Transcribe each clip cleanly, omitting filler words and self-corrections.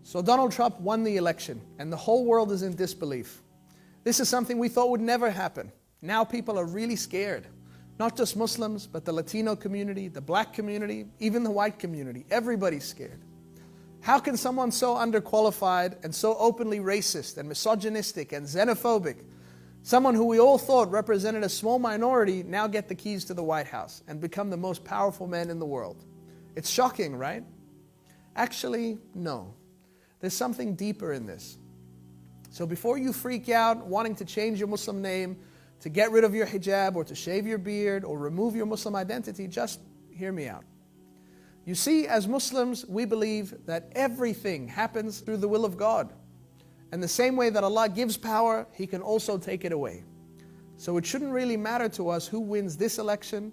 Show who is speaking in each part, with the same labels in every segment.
Speaker 1: So Donald Trump won the election, and the whole world is in disbelief. This is something we thought would never happen. Now people are really scared. Not just Muslims, but the Latino community, the black community, even the white community. Everybody's scared. How can someone so underqualified and so openly racist and misogynistic and xenophobic, someone who we all thought represented a small minority, now get the keys to the White House and become the most powerful man in the world? It's shocking, right? Actually, no. There's something deeper in this. So before you freak out wanting to change your Muslim name, to get rid of your hijab, or to shave your beard, or remove your Muslim identity, just hear me out. You see, as Muslims, we believe that everything happens through the will of God. And the same way that Allah gives power, He can also take it away. So it shouldn't really matter to us who wins this election.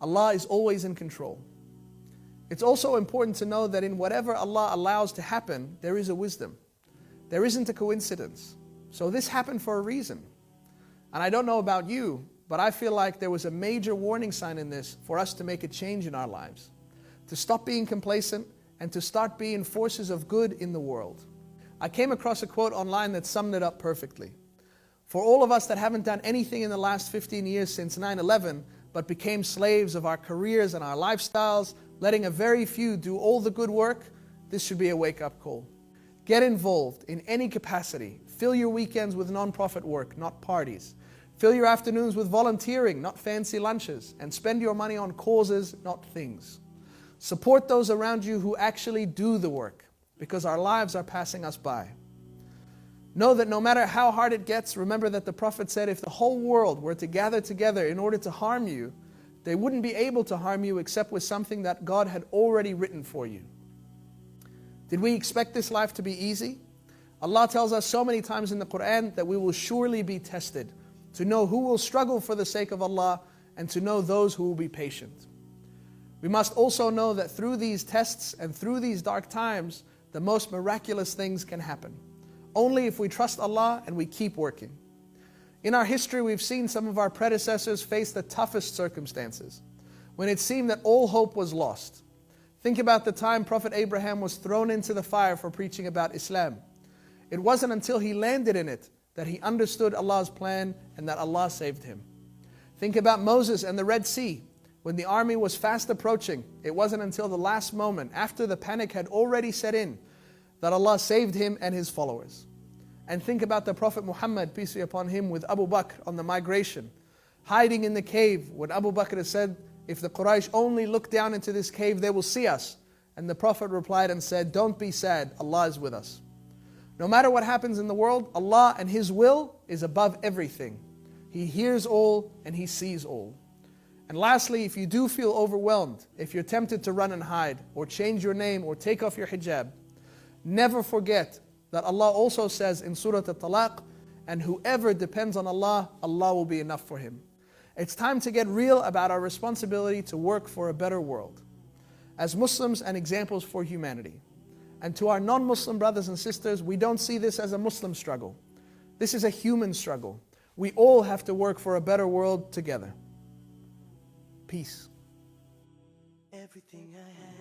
Speaker 1: Allah is always in control. It's also important to know that in whatever Allah allows to happen, there is a wisdom. There isn't a coincidence. So this happened for a reason. And I don't know about you, but I feel like there was a major warning sign in this for us to make a change in our lives, to stop being complacent and to start being forces of good in the world. I came across a quote online that summed it up perfectly. For all of us that haven't done anything in the last 15 years since 9/11, but became slaves of our careers and our lifestyles, letting a very few do all the good work, this should be a wake-up call. Get involved in any capacity. Fill your weekends with non-profit work, not parties. Fill your afternoons with volunteering, not fancy lunches. And spend your money on causes, not things. Support those around you who actually do the work, because our lives are passing us by. Know that no matter how hard it gets, remember that the Prophet said if the whole world were to gather together in order to harm you, they wouldn't be able to harm you except with something that God had already written for you. Did we expect this life to be easy? Allah tells us so many times in the Quran that we will surely be tested, to know who will struggle for the sake of Allah and to know those who will be patient. We must also know that through these tests and through these dark times, the most miraculous things can happen. Only if we trust Allah and we keep working. In our history, we've seen some of our predecessors face the toughest circumstances, when it seemed that all hope was lost. Think about the time Prophet Abraham was thrown into the fire for preaching about Islam. It wasn't until he landed in it that he understood Allah's plan and that Allah saved him. Think about Moses and the Red Sea. When the army was fast approaching, it wasn't until the last moment, after the panic had already set in, that Allah saved him and his followers. And think about the Prophet Muhammad, peace be upon him, with Abu Bakr on the migration, hiding in the cave when Abu Bakr said, if the Quraysh only look down into this cave, they will see us. And the Prophet replied and said, don't be sad, Allah is with us. No matter what happens in the world, Allah and His will is above everything. He hears all and He sees all. And lastly, if you do feel overwhelmed, if you're tempted to run and hide, or change your name, or take off your hijab, never forget that Allah also says in Surah At-Talaq, and whoever depends on Allah, Allah will be enough for him. It's time to get real about our responsibility to work for a better world, as Muslims and examples for humanity. And to our non-Muslim brothers and sisters, we don't see this as a Muslim struggle. This is a human struggle. We all have to work for a better world together. Peace. Everything I have.